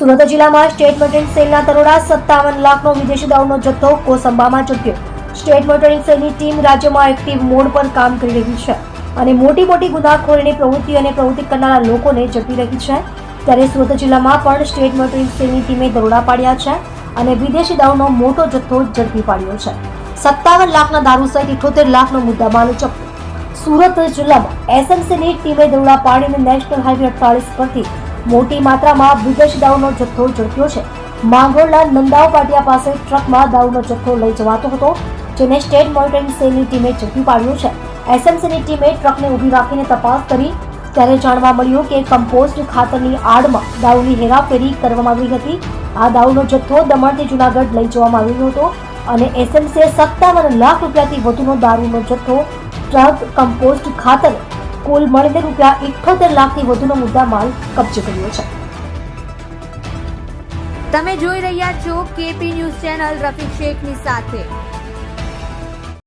સુરત જિલ્લામાં state motoring સેલના દરોડા 57 લાખનો વિદેશી દારૂનો જથ્થો કોસંબામાં ઝડપ્યો। સ્ટેટ મોટરિંગ સેલની ટીમ રાજ્યમાં એક્ટિવ મોડ પર કામ કરી રહી છે અને મોટી ગુનાખોરીની પ્રવૃત્તિ અને પ્રવૃત્તિ કરનારા લોકોને ઝડપી રહી છે। ત્યારે સુરત જિલ્લામાં પણ સ્ટેટ મોટરિંગ સેલની ટીમે દરોડા પાડ્યા છે અને વિદેશી દારૂનો મોટો જથ્થો ઝડપી પાડ્યો છે। 57 લાખના દારૂ સહિત 78 લાખનો મુદ્દામાલ જપ્ત। સુરત જિલ્લામાં એસએમસીની ટીમે દરોડા પાડીને નેશનલ હાઈવે 48 પરથી મોટી માત્રામાં વિદેશી દારૂનો જથ્થો ઝડપ્યો છે। માંગરોળના નંદાવ પાટિયા પાસે ટ્રકમાં દારૂનો જથ્થો લઈ જવાતો હતો, જેને સ્ટેટ મોનિટરિંગ સેલની ટીમે ઝડપી પાડ્યો છે। એસએમસીની ટીમે ટ્રકને ઊભી રાખીને તપાસ કરી ત્યારે જાણવા મળ્યું કે કમ્પોસ્ટ ખાતરની આડમાં દારૂની હેરાફેરી કરવામાં આવી હતી। આ દારૂનો જથ્થો દમણથી જૂનાગઢ લઈ જવામાં આવ્યો હતો અને એસએમસીએ 57 લાખ રૂપિયાથી વધુનો દારૂનો જથ્થો, ટ્રક, કમ્પોસ્ટ ખાતર કુલ મળીને રૂપિયા 78 લાખથી વધુનો મુદ્દામાલ કબજે કર્યો છે। તમે જોઈ રહ્યા છો કેપી ન્યૂઝ ચેનલ રફીક શેખની સાથે।